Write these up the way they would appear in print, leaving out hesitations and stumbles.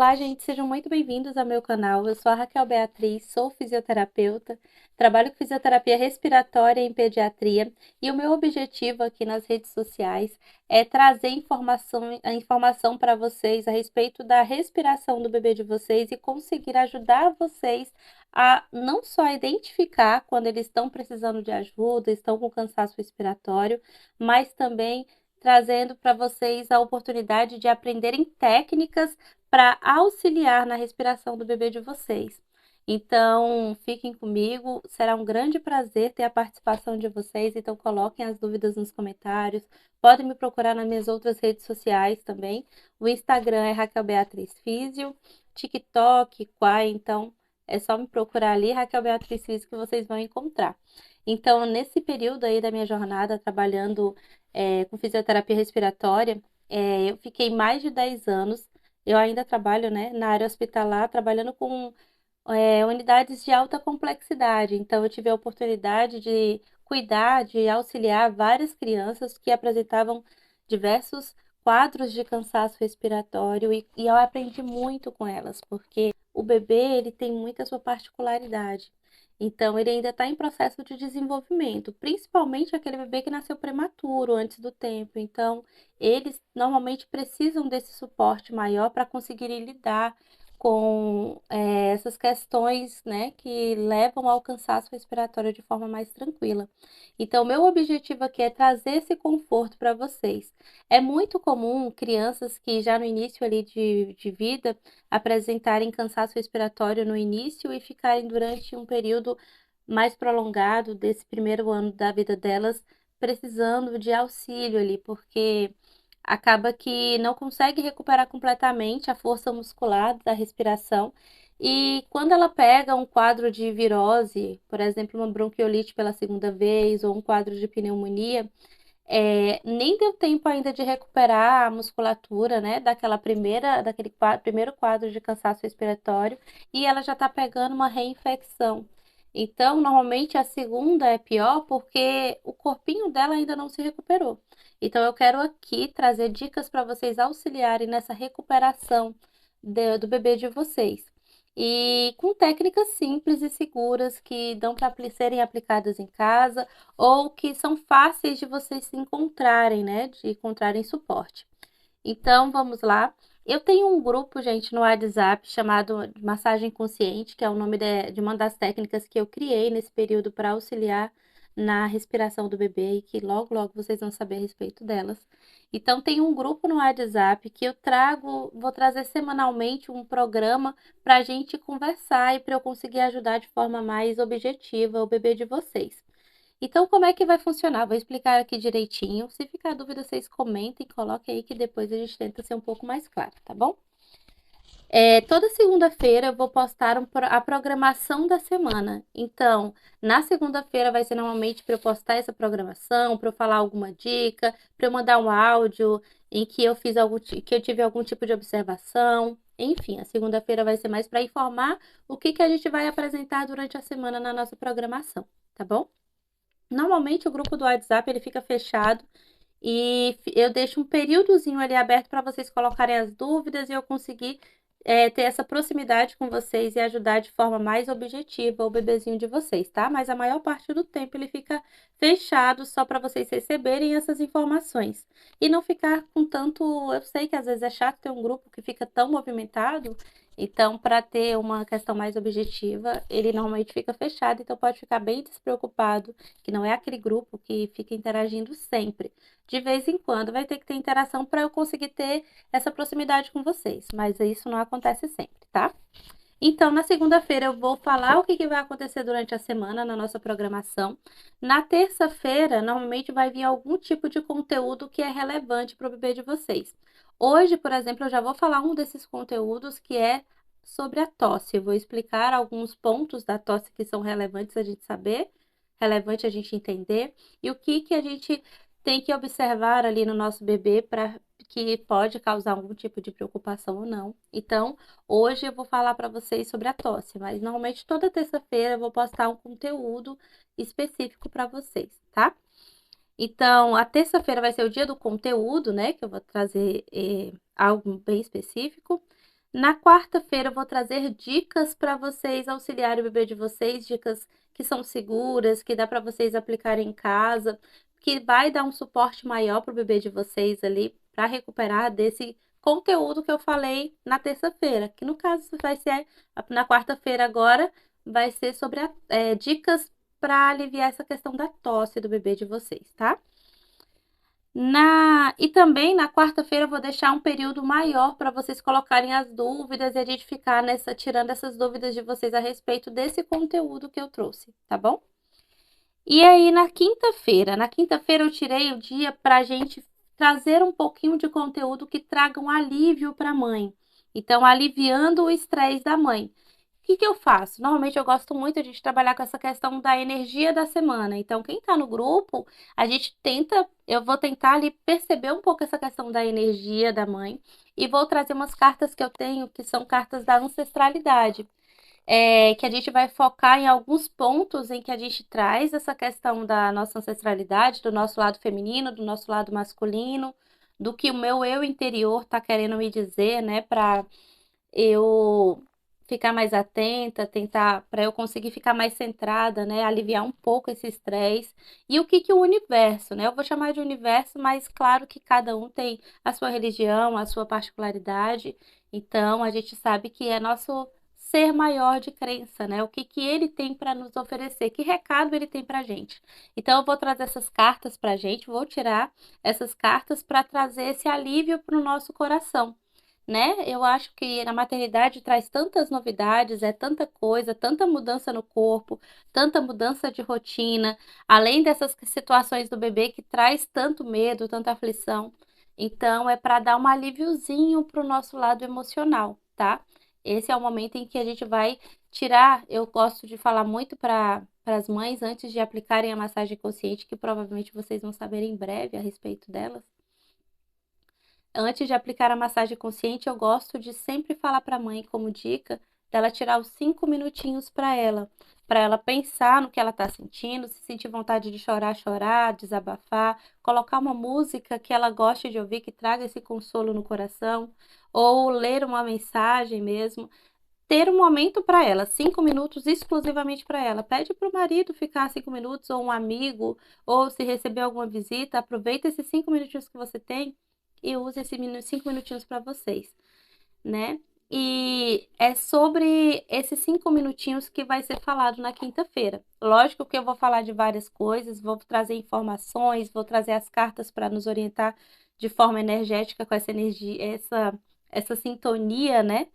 Olá, gente, sejam muito bem-vindos ao meu canal. Eu sou a Raquel Beatriz, sou fisioterapeuta, trabalho com fisioterapia respiratória em pediatria e o meu objetivo aqui nas redes sociais é trazer a informação para vocês a respeito da respiração do bebê de vocês e conseguir ajudar vocês a não só identificar quando eles estão precisando de ajuda, estão com cansaço respiratório, mas também trazendo para vocês a oportunidade de aprenderem técnicas para auxiliar na respiração do bebê de vocês. Então, fiquem comigo, será um grande prazer ter a participação de vocês, então coloquem as dúvidas nos comentários, podem me procurar nas minhas outras redes sociais também, o Instagram é Raquel Beatriz Físio, TikTok, Quai, então é só me procurar ali, Raquel Beatriz Físio, que vocês vão encontrar. Então, nesse período aí da minha jornada, trabalhando com fisioterapia respiratória, eu fiquei mais de 10 anos. Eu ainda trabalho, né, na área hospitalar, trabalhando com unidades de alta complexidade. Então, eu tive a oportunidade de cuidar, de auxiliar várias crianças que apresentavam diversos quadros de cansaço respiratório e eu aprendi muito com elas, porque o bebê, ele tem muita sua particularidade. Então, ele ainda está em processo de desenvolvimento, principalmente aquele bebê que nasceu prematuro, antes do tempo. Então, eles normalmente precisam desse suporte maior para conseguirem lidar com essas questões, né, que levam ao cansaço respiratório de forma mais tranquila. Então, meu objetivo aqui é trazer esse conforto para vocês. É muito comum crianças que já no início ali de vida apresentarem cansaço respiratório no início e ficarem durante um período mais prolongado desse primeiro ano da vida delas precisando de auxílio ali, porque acaba que não consegue recuperar completamente a força muscular da respiração. E quando ela pega um quadro de virose, por exemplo, uma bronquiolite pela segunda vez, ou um quadro de pneumonia, nem deu tempo ainda de recuperar a musculatura, né, primeiro quadro de cansaço respiratório, e ela já está pegando uma reinfecção. Então, normalmente a segunda é pior porque o corpinho dela ainda não se recuperou. Então, eu quero aqui trazer dicas para vocês auxiliarem nessa recuperação do bebê de vocês. E com técnicas simples e seguras que dão para serem aplicadas em casa ou que são fáceis de vocês se encontrarem, né? De encontrarem suporte. Então, vamos lá. Eu tenho um grupo, gente, no WhatsApp chamado Massagem Consciente, que é o nome de uma das técnicas que eu criei nesse período para auxiliar na respiração do bebê e que logo, logo vocês vão saber a respeito delas. Então, tem um grupo no WhatsApp que vou trazer semanalmente um programa para a gente conversar e para eu conseguir ajudar de forma mais objetiva o bebê de vocês. Então, como é que vai funcionar? Vou explicar aqui direitinho. Se ficar dúvida, vocês comentem, coloquem aí que depois a gente tenta ser um pouco mais claro, tá bom? Toda segunda-feira eu vou postar a programação da semana. Então, na segunda-feira vai ser normalmente para eu postar essa programação, para eu falar alguma dica, para eu mandar um áudio em que eu que eu tive algum tipo de observação. Enfim, a segunda-feira vai ser mais para informar o que a gente vai apresentar durante a semana na nossa programação, tá bom? Normalmente o grupo do WhatsApp ele fica fechado e eu deixo um períodozinho ali aberto para vocês colocarem as dúvidas e eu conseguir ter essa proximidade com vocês e ajudar de forma mais objetiva o bebezinho de vocês, tá? Mas a maior parte do tempo ele fica fechado só para vocês receberem essas informações e não ficar com tanto. Eu sei que às vezes é chato ter um grupo que fica tão movimentado. Então, para ter uma questão mais objetiva, ele normalmente fica fechado, então pode ficar bem despreocupado, que não é aquele grupo que fica interagindo sempre. De vez em quando vai ter que ter interação para eu conseguir ter essa proximidade com vocês, mas isso não acontece sempre, tá? Então, na segunda-feira eu vou falar o que vai acontecer durante a semana na nossa programação. Na terça-feira, normalmente vai vir algum tipo de conteúdo que é relevante para o bebê de vocês. Hoje, por exemplo, eu já vou falar um desses conteúdos que é sobre a tosse. Eu vou explicar alguns pontos da tosse que são relevantes a gente saber, relevante a gente entender, e o que a gente tem que observar ali no nosso bebê para que pode causar algum tipo de preocupação ou não. Então, hoje eu vou falar para vocês sobre a tosse, mas normalmente toda terça-feira eu vou postar um conteúdo específico para vocês, tá? Então, a terça-feira vai ser o dia do conteúdo, né? Que eu vou trazer algo bem específico. Na quarta-feira eu vou trazer dicas para vocês auxiliarem o bebê de vocês, dicas que são seguras, que dá para vocês aplicarem em casa, que vai dar um suporte maior para o bebê de vocês ali, para recuperar desse conteúdo que eu falei na terça-feira, que no caso vai ser na quarta-feira agora, vai ser sobre dicas para aliviar essa questão da tosse do bebê de vocês, tá? E também na quarta-feira eu vou deixar um período maior para vocês colocarem as dúvidas e a gente ficar tirando essas dúvidas de vocês a respeito desse conteúdo que eu trouxe, tá bom? E aí na quinta-feira eu tirei o dia para a gente trazer um pouquinho de conteúdo que traga um alívio para a mãe. Então, aliviando o estresse da mãe. O que que eu faço? Normalmente eu gosto muito de trabalhar com essa questão da energia da semana. Então, quem está no grupo, eu vou tentar ali perceber um pouco essa questão da energia da mãe e vou trazer umas cartas que eu tenho que são cartas da ancestralidade. Que a gente vai focar em alguns pontos em que a gente traz essa questão da nossa ancestralidade, do nosso lado feminino, do nosso lado masculino, do que o meu eu interior está querendo me dizer, né, para eu ficar mais atenta, tentar, para eu conseguir ficar mais centrada, né, aliviar um pouco esse estresse. E o que que o universo, né? Eu vou chamar de universo, mas claro que cada um tem a sua religião, a sua particularidade. Então, a gente sabe que é nosso ser maior de crença, né? O que que ele tem para nos oferecer, que recado ele tem para gente. Então, eu vou trazer essas cartas para a gente, vou tirar essas cartas para trazer esse alívio para o nosso coração, né? Eu acho que na maternidade traz tantas novidades, é tanta coisa, tanta mudança no corpo, tanta mudança de rotina, além dessas situações do bebê que traz tanto medo, tanta aflição. Então, é para dar um alíviozinho para o nosso lado emocional, tá? Esse é o momento em que a gente vai tirar. Eu gosto de falar muito para as mães antes de aplicarem a massagem consciente, que provavelmente vocês vão saber em breve a respeito delas. Antes de aplicar a massagem consciente, eu gosto de sempre falar para a mãe, como dica, dela tirar os 5 minutinhos para ela pensar no que ela está sentindo, se sentir vontade de chorar, chorar, desabafar, colocar uma música que ela goste de ouvir, que traga esse consolo no coração, ou ler uma mensagem mesmo. Ter um momento para ela, 5 minutos exclusivamente para ela. Pede para o marido ficar 5 minutos, ou um amigo, ou se receber alguma visita, aproveita esses 5 minutinhos que você tem e use esses 5 minutinhos para vocês, né? E é sobre esses 5 minutinhos que vai ser falado na quinta-feira. Lógico que eu vou falar de várias coisas, vou trazer informações, vou trazer as cartas para nos orientar de forma energética com essa energia, essa sintonia, né?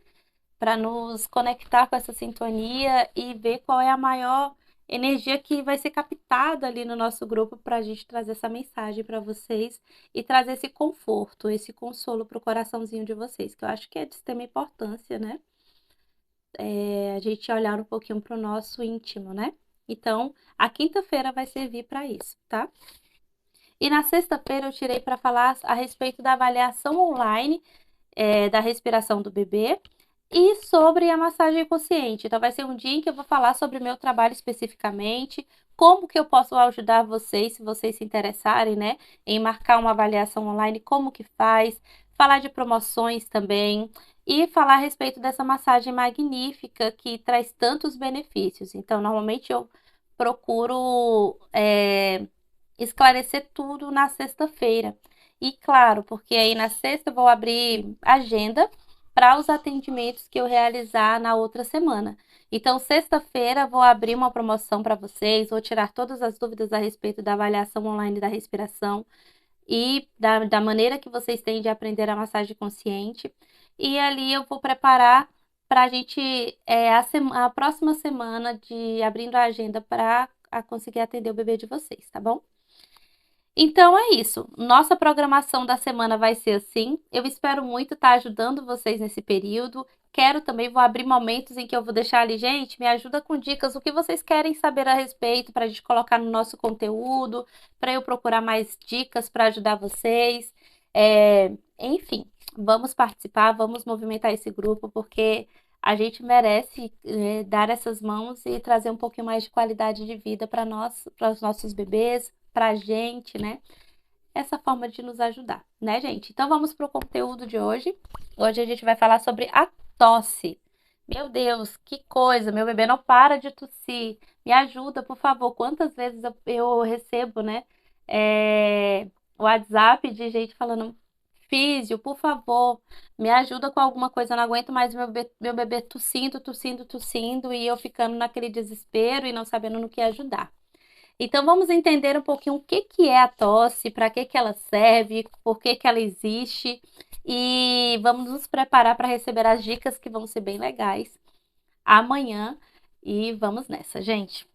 Para nos conectar com essa sintonia e ver qual é a maior energia que vai ser captada ali no nosso grupo para a gente trazer essa mensagem para vocês e trazer esse conforto, esse consolo para o coraçãozinho de vocês, que eu acho que é de extrema importância, né? A gente olhar um pouquinho para o nosso íntimo, né? Então, a quinta-feira vai servir para isso, tá? E na sexta-feira eu tirei para falar a respeito da avaliação online da respiração do bebê e sobre a massagem consciente. Então, vai ser um dia em que eu vou falar sobre o meu trabalho especificamente, como que eu posso ajudar vocês, se vocês se interessarem, né, em marcar uma avaliação online, como que faz, falar de promoções também e falar a respeito dessa massagem magnífica que traz tantos benefícios. Então, normalmente eu procuro esclarecer tudo na sexta-feira. E claro, porque aí na sexta eu vou abrir agenda para os atendimentos que eu realizar na outra semana. Então, sexta-feira vou abrir uma promoção para vocês, vou tirar todas as dúvidas a respeito da avaliação online da respiração e da maneira que vocês têm de aprender a massagem consciente. E ali eu vou preparar para a gente, a próxima semana, de abrindo a agenda para conseguir atender o bebê de vocês, tá bom? Então é isso. Nossa programação da semana vai ser assim. Eu espero muito estar ajudando vocês nesse período. Vou abrir momentos em que eu vou deixar ali, gente, me ajuda com dicas, o que vocês querem saber a respeito para a gente colocar no nosso conteúdo, para eu procurar mais dicas para ajudar vocês. Enfim, vamos participar, vamos movimentar esse grupo, porque a gente merece, dar essas mãos e trazer um pouquinho mais de qualidade de vida para nós, para os nossos bebês, para a gente, né? Essa forma de nos ajudar, né, gente? Então vamos para o conteúdo de hoje. Hoje a gente vai falar sobre a tosse. Meu Deus, que coisa! Meu bebê não para de tossir. Me ajuda, por favor. Quantas vezes eu recebo, né? é, WhatsApp de gente falando, físio, por favor, me ajuda com alguma coisa. Eu não aguento mais meu bebê tossindo, tossindo, tossindo, e eu ficando naquele desespero e não sabendo no que ajudar. Então, vamos entender um pouquinho o que que é a tosse, para que que ela serve, por que que ela existe, e vamos nos preparar para receber as dicas que vão ser bem legais amanhã. E vamos nessa, gente.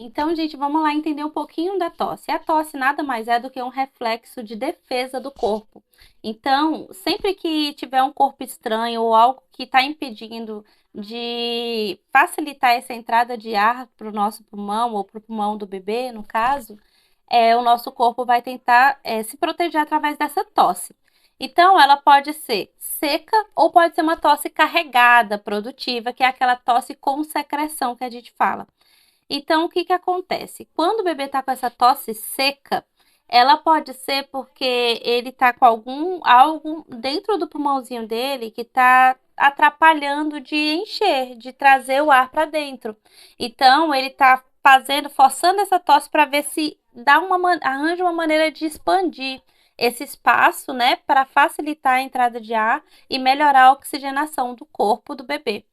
Então, gente, vamos lá entender um pouquinho da tosse. A tosse nada mais é do que um reflexo de defesa do corpo. Então, sempre que tiver um corpo estranho ou algo que está impedindo de facilitar essa entrada de ar para o nosso pulmão ou para o pulmão do bebê, no caso, o nosso corpo vai tentar se proteger através dessa tosse. Então, ela pode ser seca ou pode ser uma tosse carregada, produtiva, que é aquela tosse com secreção que a gente fala. Então, o que que acontece? Quando o bebê está com essa tosse seca, ela pode ser porque ele está com algo dentro do pulmãozinho dele que está atrapalhando de encher, de trazer o ar para dentro. Então, ele está forçando essa tosse para ver se arranja uma maneira de expandir esse espaço, né, para facilitar a entrada de ar e melhorar a oxigenação do corpo do bebê.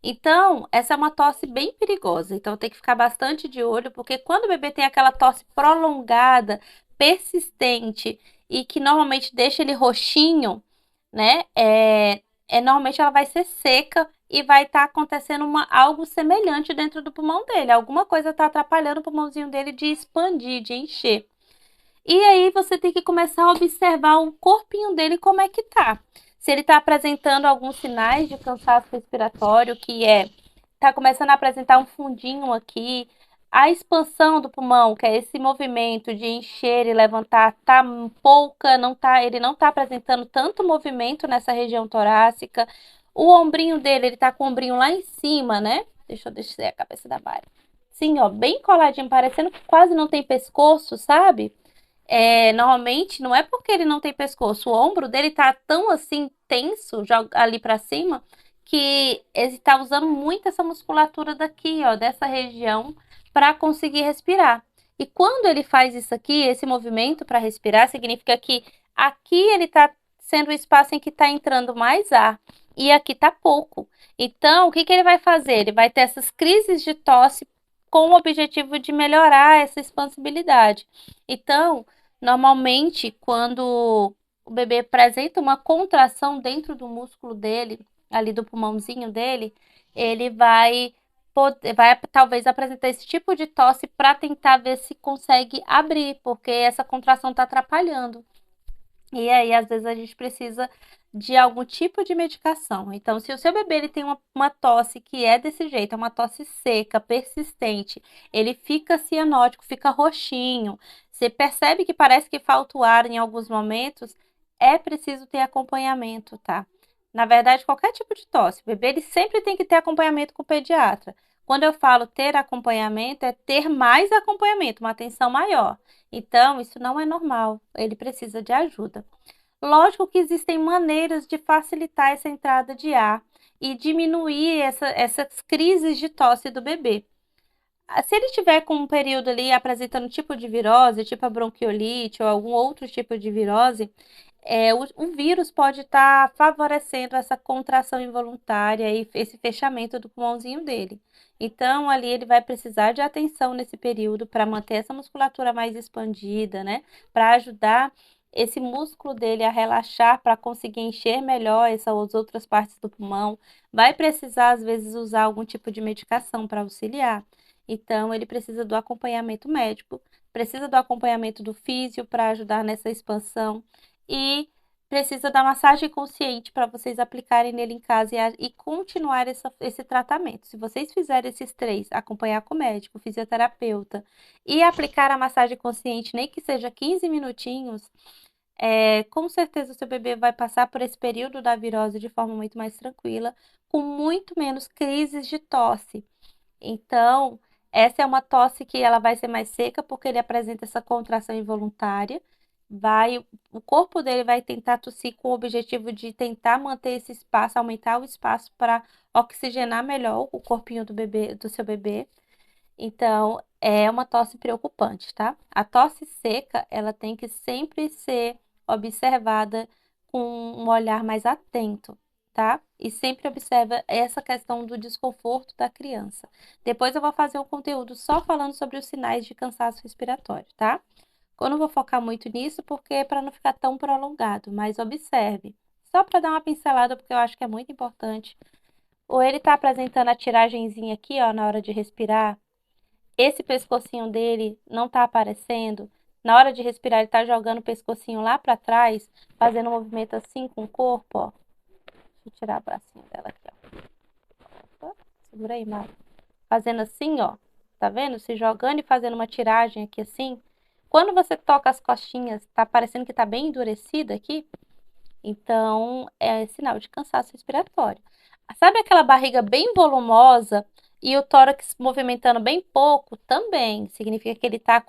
Então, essa é uma tosse bem perigosa. Então, tem que ficar bastante de olho, porque quando o bebê tem aquela tosse prolongada, persistente e que normalmente deixa ele roxinho, né? Normalmente ela vai ser seca e vai estar acontecendo algo semelhante dentro do pulmão dele. Alguma coisa está atrapalhando o pulmãozinho dele de expandir, de encher. E aí você tem que começar a observar o corpinho dele como é que tá. Se ele está apresentando alguns sinais de cansaço respiratório, tá começando a apresentar um fundinho aqui, a expansão do pulmão, que é esse movimento de encher e levantar, tá pouca, ele não tá apresentando tanto movimento nessa região torácica. O ombrinho dele, ele tá com o ombrinho lá em cima, né? Deixa eu descer a cabeça da Mari. Sim, ó, bem coladinho, parecendo que quase não tem pescoço, sabe? Normalmente não é porque ele não tem pescoço, o ombro dele tá tão assim tenso ali para cima que ele tá usando muito essa musculatura daqui, ó, dessa região para conseguir respirar. E quando ele faz isso aqui, esse movimento para respirar, significa que aqui ele tá sendo o espaço em que está entrando mais ar e aqui tá pouco. Então, o que que ele vai fazer? Ele vai ter essas crises de tosse com o objetivo de melhorar essa expansibilidade. Então, normalmente, quando o bebê apresenta uma contração dentro do músculo dele, ali do pulmãozinho dele, ele vai talvez apresentar esse tipo de tosse para tentar ver se consegue abrir, porque essa contração está atrapalhando. E aí, às vezes, a gente precisa de algum tipo de medicação. Então, se o seu bebê ele tem uma tosse que é desse jeito, é uma tosse seca, persistente, ele fica cianótico, fica roxinho, você percebe que parece que falta o ar em alguns momentos, é preciso ter acompanhamento, tá? Na verdade, qualquer tipo de tosse, o bebê ele sempre tem que ter acompanhamento com o pediatra. Quando eu falo ter acompanhamento, é ter mais acompanhamento, uma atenção maior. Então, isso não é normal, ele precisa de ajuda. Lógico que existem maneiras de facilitar essa entrada de ar e diminuir essas crises de tosse do bebê. Se ele tiver com um período ali apresentando tipo de virose, tipo a bronquiolite ou algum outro tipo de virose, o vírus pode estar favorecendo essa contração involuntária e esse fechamento do pulmãozinho dele. Então, ali ele vai precisar de atenção nesse período para manter essa musculatura mais expandida, né? Para ajudar esse músculo dele a relaxar para conseguir encher melhor essas outras partes do pulmão. Vai precisar, às vezes, usar algum tipo de medicação para auxiliar. Então, ele precisa do acompanhamento médico, precisa do acompanhamento do físio para ajudar nessa expansão e precisa da massagem consciente para vocês aplicarem nele em casa e continuar esse tratamento. Se vocês fizerem esses três, acompanhar com o médico, fisioterapeuta e aplicar a massagem consciente, nem que seja 15 minutinhos, com certeza o seu bebê vai passar por esse período da virose de forma muito mais tranquila, com muito menos crises de tosse. Então, essa é uma tosse que ela vai ser mais seca porque ele apresenta essa contração involuntária, o corpo dele vai tentar tossir com o objetivo de tentar manter esse espaço, aumentar o espaço para oxigenar melhor o corpinho do bebê, do seu bebê. Então, é uma tosse preocupante, tá? A tosse seca, ela tem que sempre ser observada com um olhar mais atento, tá? E sempre observa essa questão do desconforto da criança. Depois eu vou fazer um conteúdo só falando sobre os sinais de cansaço respiratório, tá? Eu não vou focar muito nisso porque é para não ficar tão prolongado, mas observe. Só para dar uma pincelada, porque eu acho que é muito importante. Ou ele está apresentando a tiragenzinha aqui, ó, na hora de respirar, esse pescocinho dele não tá aparecendo. Na hora de respirar, ele tá jogando o pescocinho lá para trás, fazendo um movimento assim com o corpo, ó. Deixa eu tirar o bracinho dela aqui, ó. Opa, segura aí, Mari. Fazendo assim, ó. Tá vendo? Se jogando e fazendo uma tiragem aqui assim. Quando você toca as costinhas, tá parecendo que tá bem endurecida aqui? Então, é sinal de cansaço respiratório. Sabe aquela barriga bem volumosa e o tórax movimentando bem pouco? Também significa que ele está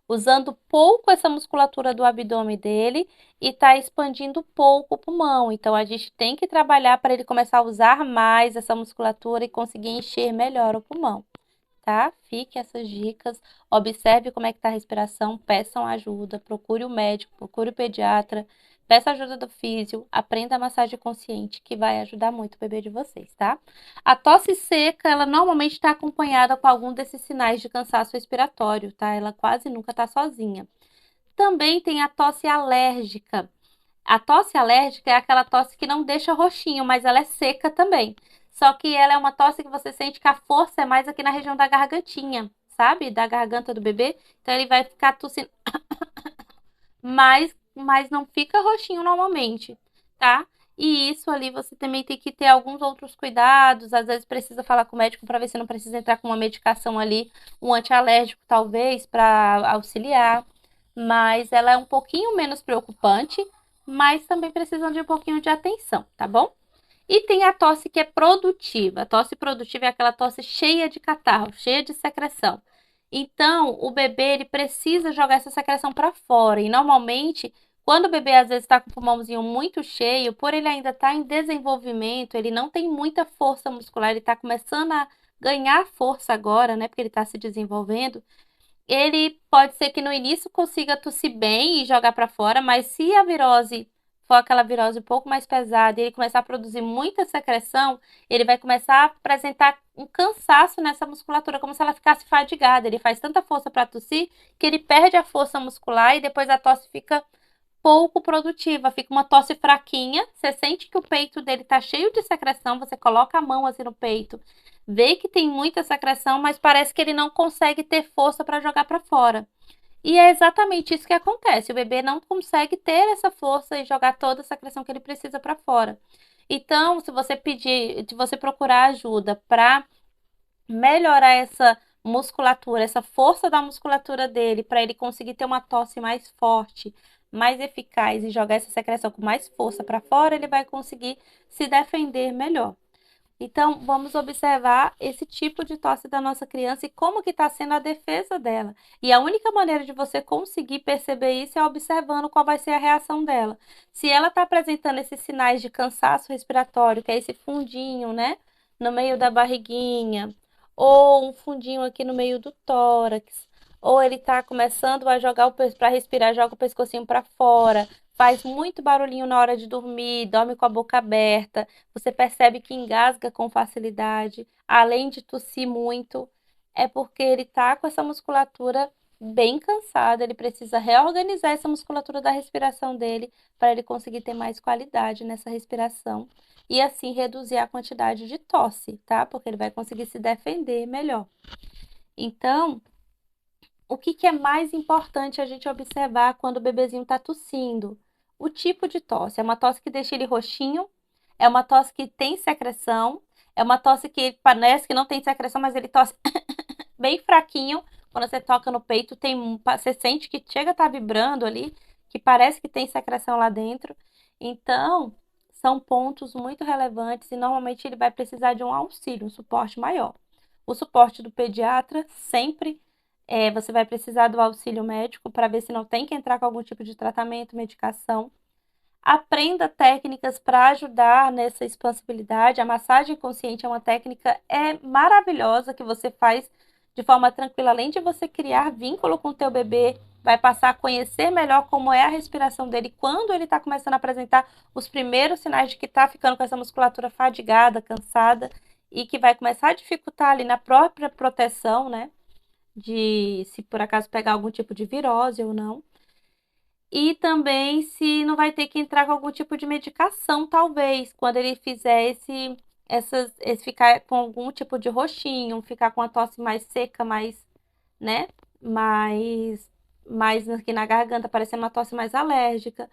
usando pouco essa musculatura do abdômen dele e está expandindo pouco o pulmão. Então, a gente tem que trabalhar para ele começar a usar mais essa musculatura e conseguir encher melhor o pulmão, tá? Fique essas dicas, observe como é que tá a respiração, peçam ajuda, procure o médico, procure o pediatra, peça ajuda do físio, aprenda a massagem consciente, que vai ajudar muito o bebê de vocês, tá? A tosse seca, ela normalmente está acompanhada com algum desses sinais de cansaço respiratório, tá? Ela quase nunca tá sozinha. Também tem a tosse alérgica. A tosse alérgica é aquela tosse que não deixa roxinho, mas ela é seca também. Só que ela é uma tosse que você sente que a força é mais aqui na região da gargantinha, sabe? Da garganta do bebê. Então ele vai ficar tossindo, mas não fica roxinho normalmente, tá? E isso ali você também tem que ter alguns outros cuidados. Às vezes precisa falar com o médico para ver se não precisa entrar com uma medicação ali, um antialérgico talvez, para auxiliar. Mas ela é um pouquinho menos preocupante, mas também precisam de um pouquinho de atenção, tá bom? E tem a tosse que é produtiva. A tosse produtiva é aquela tosse cheia de catarro, cheia de secreção. Então, o bebê ele precisa jogar essa secreção para fora. E normalmente, quando o bebê às vezes está com o pulmãozinho muito cheio, por ele ainda estar em desenvolvimento, ele não tem muita força muscular, ele está começando a ganhar força agora, né? Porque ele está se desenvolvendo. Ele pode ser que no início consiga tossir bem e jogar para fora, mas se a virose for aquela virose um pouco mais pesada e ele começar a produzir muita secreção, ele vai começar a apresentar um cansaço nessa musculatura, como se ela ficasse fadigada. Ele faz tanta força para tossir que ele perde a força muscular e depois a tosse fica pouco produtiva, fica uma tosse fraquinha. Você sente que o peito dele tá cheio de secreção, você coloca a mão assim no peito, vê que tem muita secreção, mas parece que ele não consegue ter força para jogar para fora. E é exatamente isso que acontece. O bebê não consegue ter essa força e jogar toda a secreção que ele precisa para fora. Então, se você pedir, se você procurar ajuda para melhorar essa musculatura, essa força da musculatura dele, para ele conseguir ter uma tosse mais forte, mais eficaz e jogar essa secreção com mais força para fora, ele vai conseguir se defender melhor. Então, vamos observar esse tipo de tosse da nossa criança e como que está sendo a defesa dela. E a única maneira de você conseguir perceber isso é observando qual vai ser a reação dela. Se ela está apresentando esses sinais de cansaço respiratório, que é esse fundinho, né, no meio da barriguinha, ou um fundinho aqui no meio do tórax, ou ele está começando a jogar para respirar, joga o pescocinho para fora, faz muito barulhinho na hora de dormir, dorme com a boca aberta, você percebe que engasga com facilidade, além de tossir muito, é porque ele está com essa musculatura bem cansada, ele precisa reorganizar essa musculatura da respiração dele para ele conseguir ter mais qualidade nessa respiração e assim reduzir a quantidade de tosse, tá? Porque ele vai conseguir se defender melhor. Então, o que que é mais importante a gente observar quando o bebezinho está tossindo? O tipo de tosse. É uma tosse que deixa ele roxinho, é uma tosse que tem secreção, é uma tosse que parece que não tem secreção, mas ele tosse bem fraquinho. Quando você toca no peito, você sente que chega a estar vibrando ali, que parece que tem secreção lá dentro. Então, são pontos muito relevantes e normalmente ele vai precisar de um auxílio, um suporte maior. O suporte do pediatra sempre Você vai precisar do auxílio médico para ver se não tem que entrar com algum tipo de tratamento, medicação. Aprenda técnicas para ajudar nessa expansibilidade. A massagem consciente é uma técnica maravilhosa que você faz de forma tranquila. Além de você criar vínculo com o teu bebê, vai passar a conhecer melhor como é a respiração dele quando ele está começando a apresentar os primeiros sinais de que está ficando com essa musculatura fadigada, cansada, e que vai começar a dificultar ali na própria proteção, né? De se por acaso pegar algum tipo de virose ou não. E também se não vai ter que entrar com algum tipo de medicação, talvez, quando ele fizer esse ficar com algum tipo de roxinho, ficar com a tosse mais seca, mais, né? Mais, mais aqui na garganta, parecendo uma tosse mais alérgica.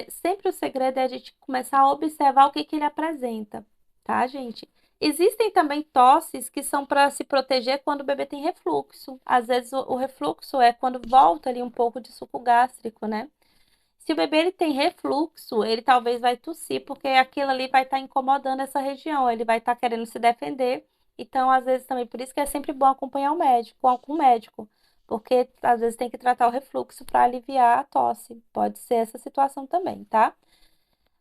Sempre o segredo é a gente começar a observar o que que ele apresenta, tá, gente? Existem também tosses que são para se proteger quando o bebê tem refluxo. Às vezes o refluxo é quando volta ali um pouco de suco gástrico, né? Se o bebê ele tem refluxo, ele talvez vai tossir, porque aquilo ali vai estar incomodando essa região, ele vai estar querendo se defender. Então, às vezes também, por isso que é sempre bom acompanhar o médico, com o médico, porque às vezes tem que tratar o refluxo para aliviar a tosse. Pode ser essa situação também, tá?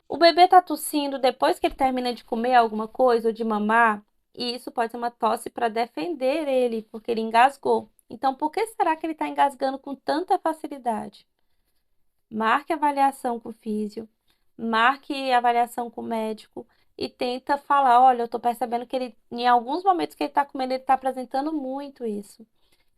O bebê tá tossindo depois que ele termina de comer alguma coisa ou de mamar, e isso pode ser uma tosse para defender ele, porque ele engasgou. Então, por que será que ele está engasgando com tanta facilidade? Marque avaliação com o físio, marque avaliação com o médico e tenta falar, olha, eu tô percebendo que ele, em alguns momentos que ele tá comendo, ele tá apresentando muito isso.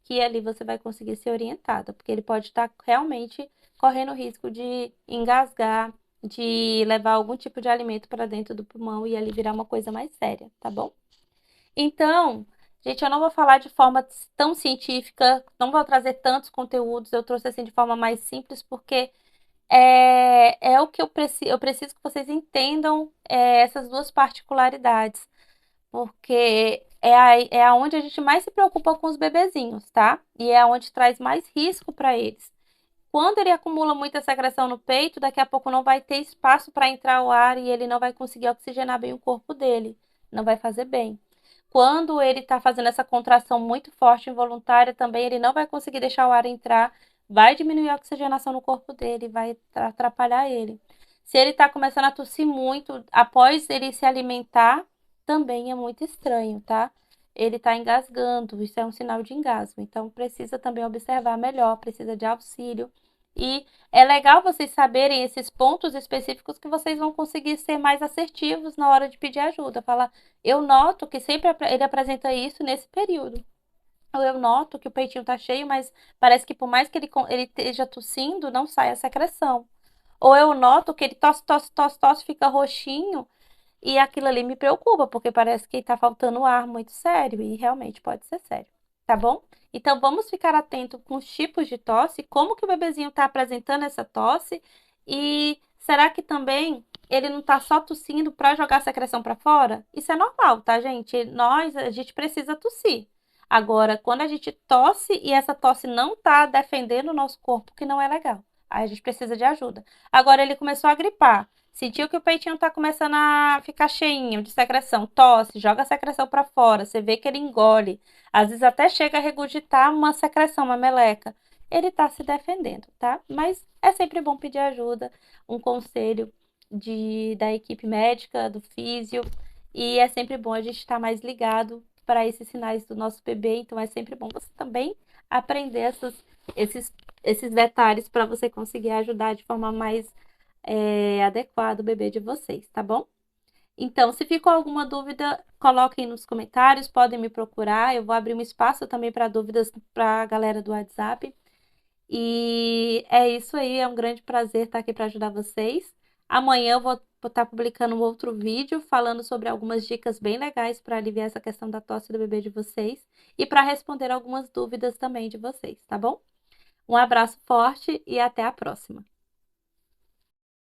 Que ali você vai conseguir ser orientada, porque ele pode estar realmente correndo risco de engasgar, de levar algum tipo de alimento para dentro do pulmão e ali virar uma coisa mais séria, tá bom? Então, gente, eu não vou falar de forma tão científica, não vou trazer tantos conteúdos, eu trouxe assim de forma mais simples, porque é o que eu preciso que vocês entendam essas duas particularidades, porque é aonde a gente mais se preocupa com os bebezinhos, tá? E é aonde traz mais risco para eles. Quando ele acumula muita secreção no peito, daqui a pouco não vai ter espaço para entrar o ar e ele não vai conseguir oxigenar bem o corpo dele, não vai fazer bem. Quando ele está fazendo essa contração muito forte involuntária, também ele não vai conseguir deixar o ar entrar, vai diminuir a oxigenação no corpo dele, vai atrapalhar ele. Se ele está começando a tossir muito após ele se alimentar, também é muito estranho, tá? Ele está engasgando, isso é um sinal de engasgo. Então, precisa também observar melhor, precisa de auxílio. E é legal vocês saberem esses pontos específicos que vocês vão conseguir ser mais assertivos na hora de pedir ajuda. Falar, eu noto que sempre ele apresenta isso nesse período. Ou eu noto que o peitinho tá cheio, mas parece que por mais que ele esteja tossindo, não sai a secreção. Ou eu noto que ele tosse, tosse, tosse, tosse, fica roxinho, e aquilo ali me preocupa, porque parece que tá faltando ar muito sério, e realmente pode ser sério, tá bom? Então vamos ficar atento com os tipos de tosse, como que o bebezinho tá apresentando essa tosse, e será que também ele não tá só tossindo para jogar a secreção para fora? Isso é normal, tá, gente? A gente precisa tossir. Agora, quando a gente tosse e essa tosse não tá defendendo o nosso corpo, que não é legal. Aí a gente precisa de ajuda. Agora ele começou a gripar. Sentiu que o peitinho tá começando a ficar cheinho de secreção, tosse, joga a secreção para fora, você vê que ele engole, às vezes até chega a regurgitar uma secreção, uma meleca. Ele tá se defendendo, tá? Mas é sempre bom pedir ajuda, um conselho da equipe médica, do físio, e é sempre bom a gente estar mais ligado para esses sinais do nosso bebê, então é sempre bom você também aprender esses, esses detalhes para você conseguir ajudar de forma mais adequado o bebê de vocês, tá bom? Então, se ficou alguma dúvida, coloquem nos comentários, podem me procurar. Eu vou abrir um espaço também para dúvidas para a galera do WhatsApp. E é isso aí, é um grande prazer estar aqui para ajudar vocês. Amanhã eu vou estar publicando um outro vídeo falando sobre algumas dicas bem legais para aliviar essa questão da tosse do bebê de vocês e para responder algumas dúvidas também de vocês, tá bom? Um abraço forte e até a próxima.